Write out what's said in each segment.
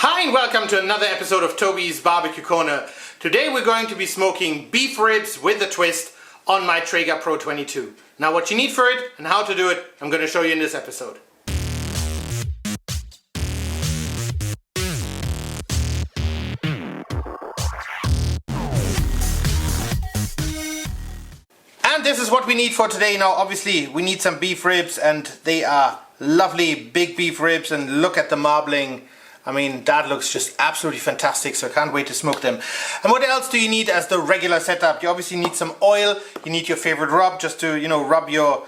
Hi and welcome to another episode of Toby's Barbecue Corner. Today we're going to be smoking beef ribs with a twist on my Traeger Pro 22. Now what you need for it and how to do it, I'm going to show you in this episode. And this is what we need for today. Now obviously we need some beef ribs, and they are lovely big beef ribs, and look at the marbling. I mean, that looks just absolutely fantastic, so I can't wait to smoke them. And what else do you need as the regular setup? You obviously need some oil, you need your favorite rub just to, rub your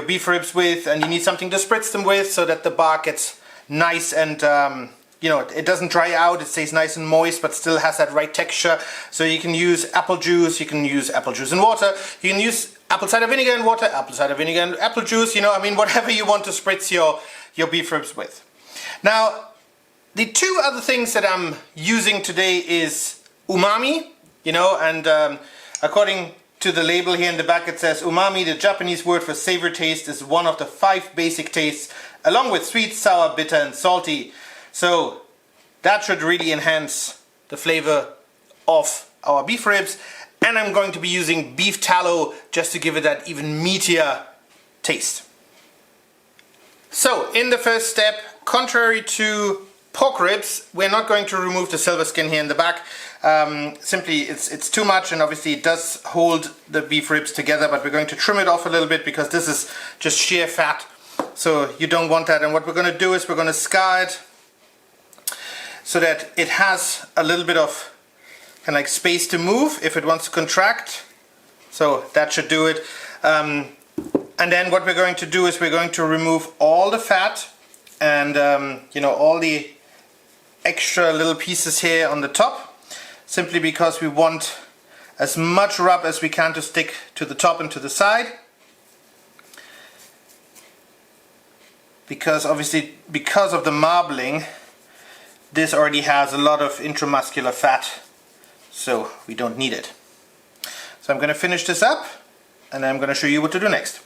beef ribs with, and you need something to spritz them with so that the bark gets nice and, it doesn't dry out, it stays nice and moist but still has that right texture. So you can use apple juice, you can use apple juice and water, you can use apple cider vinegar and water, apple cider vinegar and apple juice, whatever you want to spritz your beef ribs with. Now, the two other things that I'm using today is umami, according to the label here in the back it says umami, the Japanese word for savory taste, is one of the 5 basic tastes, along with sweet, sour, bitter and salty. So that should really enhance the flavor of our beef ribs. And I'm going to be using beef tallow just to give it that even meatier taste. So in the first step, contrary to pork ribs, we're not going to remove the silver skin here in the back. Simply it's too much, and obviously it does hold the beef ribs together, but we're going to trim it off a little bit because this is just sheer fat, so you don't want that. And what we're going to do is we're going to scar it so that it has a little bit of kind of like space to move if it wants to contract. So that should do it. And then what we're going to do is we're going to remove all the fat and all the extra little pieces here on the top, simply because we want as much rub as we can to stick to the top and to the side, because obviously because of the marbling this already has a lot of intramuscular fat, so we don't need it. So I'm going to finish this up and I'm going to show you what to do next.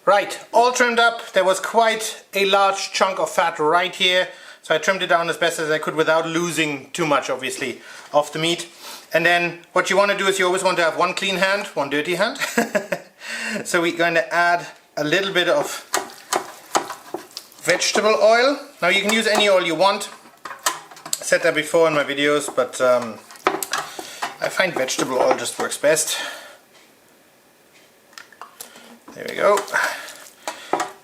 Right, all trimmed up. There was quite a large chunk of fat right here, so I trimmed it down as best as I could without losing too much, obviously, of the meat. And then what you want to do is you always want to have one clean hand, one dirty hand. So we're going to add a little bit of vegetable oil. Now you can use any oil you want. I said that before in my videos, but I find vegetable oil just works best. There we go.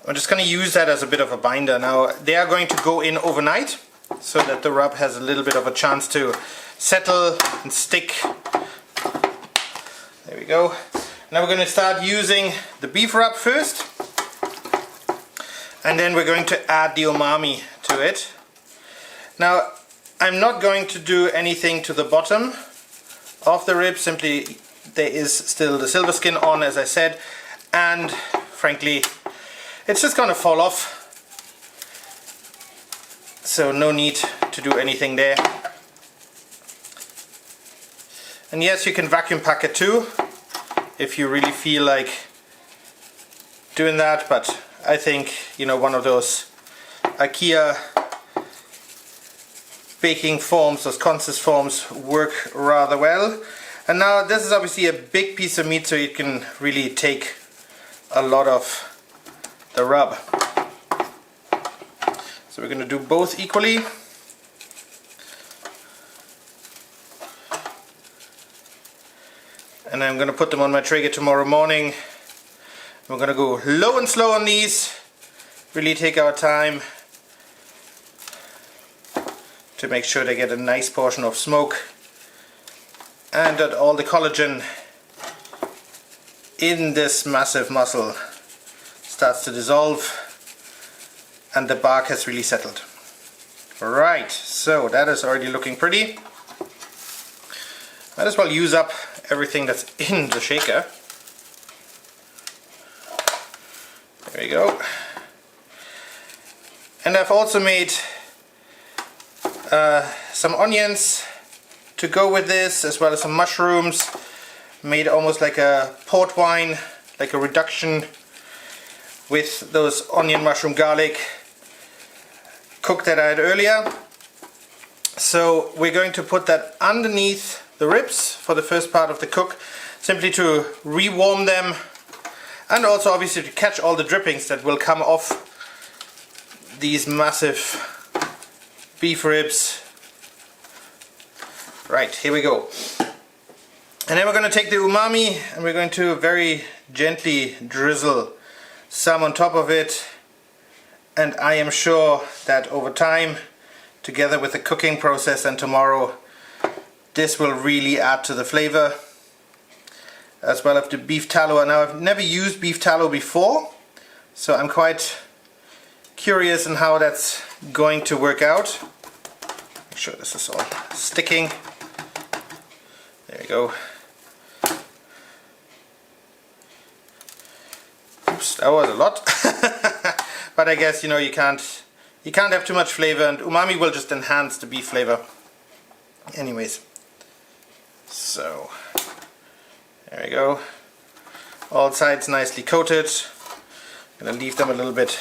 I'm just going to use that as a bit of a binder. Now they are going to go in overnight so that the rub has a little bit of a chance to settle and stick. There we go. Now we're going to start using the beef rub first, and then we're going to add the umami to it. Now I'm not going to do anything to the bottom of the rib, simply there is still the silver skin on, as I said, and frankly it's just gonna fall off, so no need to do anything there. And yes, you can vacuum pack it too if you really feel like doing that, but I think one of those IKEA baking forms, those consist forms, work rather well. And now this is obviously a big piece of meat, so you can really take a lot of the rub. So we're going to do both equally. And I'm going to put them on my Traeger tomorrow morning. We're going to go low and slow on these, really take our time to make sure they get a nice portion of smoke and that all the collagen in this massive muscle starts to dissolve and the bark has really settled. Right, so that is already looking pretty. Might as well use up everything that's in the shaker. There we go. And I've also made some onions to go with this, as well as some mushrooms. Made almost like a port wine, like a reduction with those onion, mushroom, garlic. Cooked that I had earlier. So we're going to put that underneath the ribs for the first part of the cook, simply to rewarm them and also obviously to catch all the drippings that will come off these massive beef ribs. Right, here we go. And then we're going to take the umami and we're going to very gently drizzle some on top of it, and I am sure that over time, together with the cooking process and tomorrow, this will really add to the flavor, as well as the beef tallow. Now, I've never used beef tallow before, so I'm quite curious on how that's going to work out. Make sure this is all sticking. There we go. Oops, that was a lot. But I guess, you know, you can't have too much flavor, and umami will just enhance the beef flavor. Anyways, so there we go. All sides nicely coated. I'm gonna leave them a little bit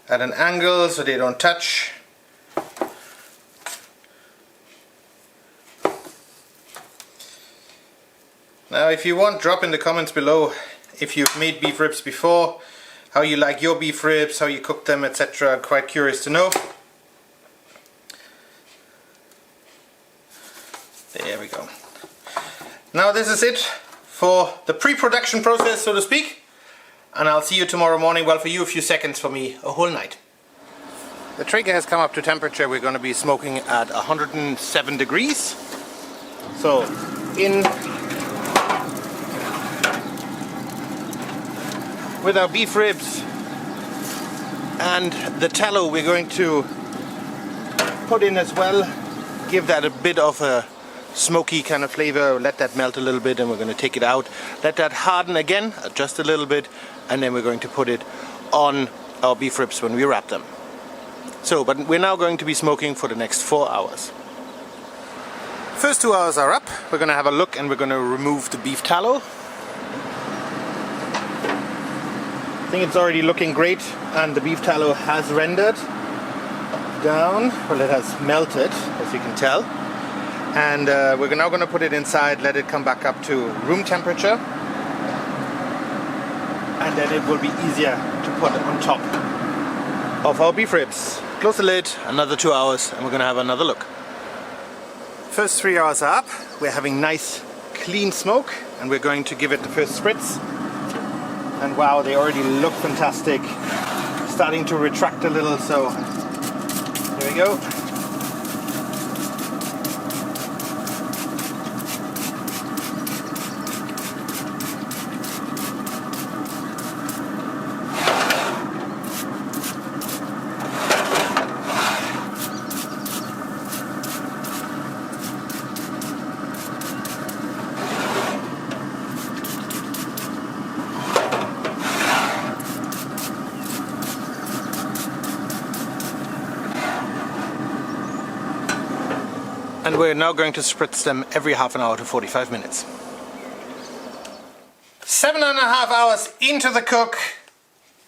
at an angle so they don't touch. Now, if you want, drop in the comments below if you've made beef ribs before, how you like your beef ribs, how you cook them, etc. Quite curious to know. There we go. Now this is it for the pre-production process, so to speak, and I'll see you tomorrow morning. Well, for you a few seconds, for me a whole night. The Traeger has come up to temperature. We're going to be smoking at 107 degrees. So in with our beef ribs and the tallow we're going to put in as well, give that a bit of a smoky kind of flavor, let that melt a little bit, and we're going to take it out, let that harden again just a little bit, and then we're going to put it on our beef ribs when we wrap them. So, but we're now going to be smoking for the next 4 hours. First 2 hours are up. We're going to have a look and we're going to remove the beef tallow. I think it's already looking great, and the beef tallow has rendered down, well, it has melted, as you can tell. And we're now going to put it inside, let it come back up to room temperature, and then it will be easier to put on top of our beef ribs. Close the lid, another 2 hours, and we're going to have another look. First 3 hours are up. We're having nice clean smoke, and we're going to give it the first spritz. And wow, they already look fantastic. Starting to retract a little, so there we go. And we're now going to spritz them every half an hour to 45 minutes. 7.5 hours into the cook.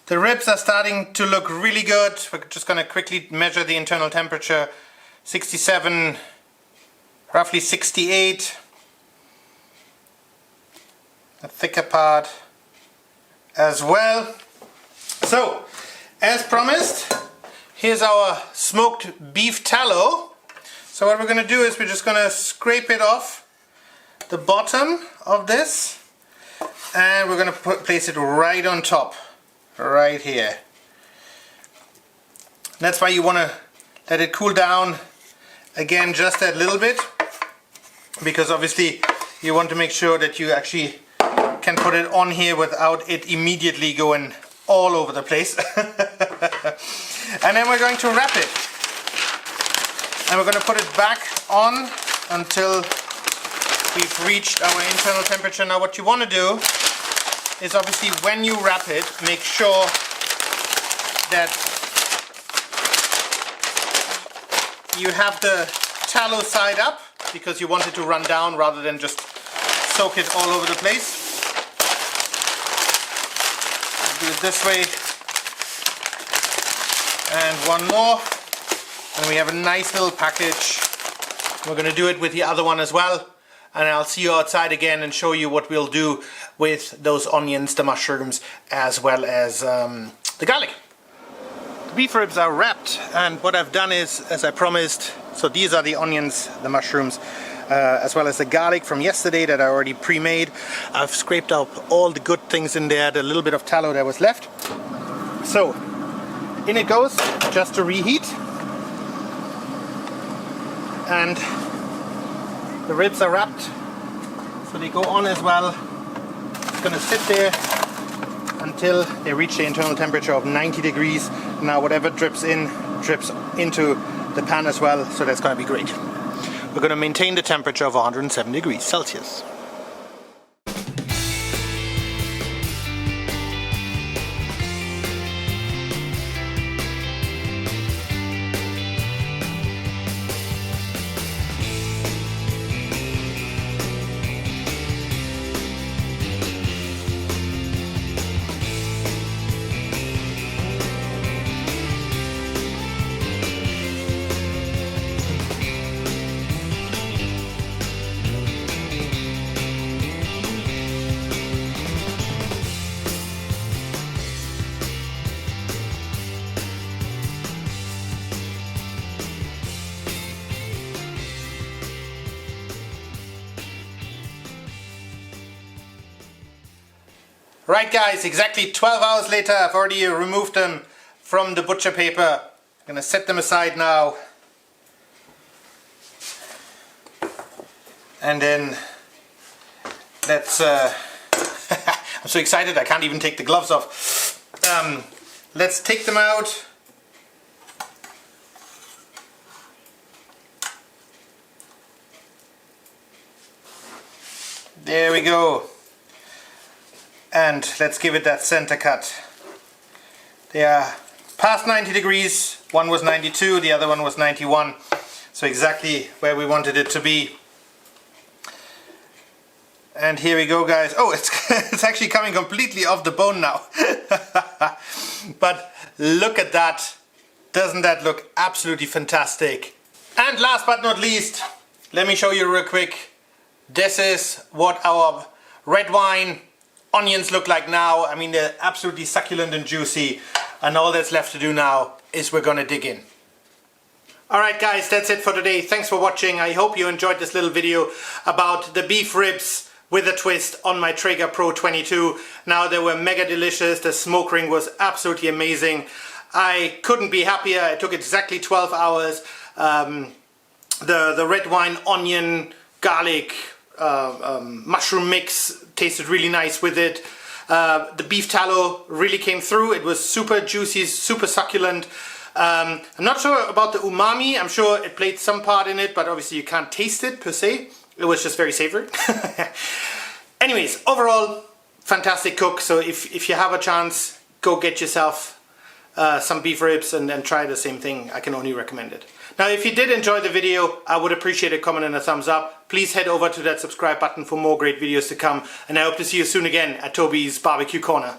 The ribs are starting to look really good. We're just going to quickly measure the internal temperature. 67, roughly 68. The thicker part as well. So, as promised, here's our smoked beef tallow. So what we're going to do is we're just going to scrape it off the bottom of this, and we're going to place it right on top, right here. That's why you want to let it cool down again just that little bit, because obviously you want to make sure that you actually can put it on here without it immediately going all over the place. And then we're going to wrap it. And we're going to put it back on until we've reached our internal temperature. Now what you want to do is, obviously, when you wrap it, make sure that you have the tallow side up, because you want it to run down rather than just soak it all over the place. Do it this way. And one more. And we have a nice little package We're going to do it with the other one as well. And I'll see you outside again and show you what we'll do with those onions, the mushrooms, as well as the garlic. The beef ribs are wrapped, and what I've done is, as I promised, so these are the onions, the mushrooms, as well as the garlic from yesterday that I already pre-made. I've scraped up all the good things in there, the little bit of tallow that was left. So, in it goes, just to reheat. And the ribs are wrapped, so they go on as well. It's going to sit there until they reach the internal temperature of 90 degrees. Now whatever drips in, drips into the pan as well, so that's going to be great. We're going to maintain the temperature of 107 degrees Celsius. Right guys, exactly 12 hours later I've already removed them from the butcher paper. I'm going to set them aside now. And then let's... I'm so excited I can't even take the gloves off. Let's take them out. There we go. And let's give it that center cut. They are past 90 degrees. One was 92, the other one was 91. So exactly where we wanted it to be. And here we go, guys. Oh, it's actually coming completely off the bone now. But look at that. Doesn't that look absolutely fantastic? And last but not least, let me show you real quick. This is what our red wine onions look like now. I mean, they're absolutely succulent and juicy, and all that's left to do now is we're gonna dig in. Alright guys, that's it for today. Thanks for watching. I hope you enjoyed this little video about the beef ribs with a twist on my Traeger Pro 22. Now, they were mega delicious. The smoke ring was absolutely amazing. I couldn't be happier. It took exactly 12 hours. The red wine, onion, garlic, mushroom mix tasted really nice with it. The beef tallow really came through. It was super juicy, super succulent. I'm not sure about the umami. I'm sure it played some part in it, but obviously you can't taste it per se. It was just very savory. Anyways, overall, fantastic cook. So if you have a chance, go get yourself some beef ribs and then try the same thing. I can only recommend it. Now, if you did enjoy the video, I would appreciate a comment and a thumbs up. Please head over to that subscribe button for more great videos to come. And I hope to see you soon again at Toby's Barbecue Corner.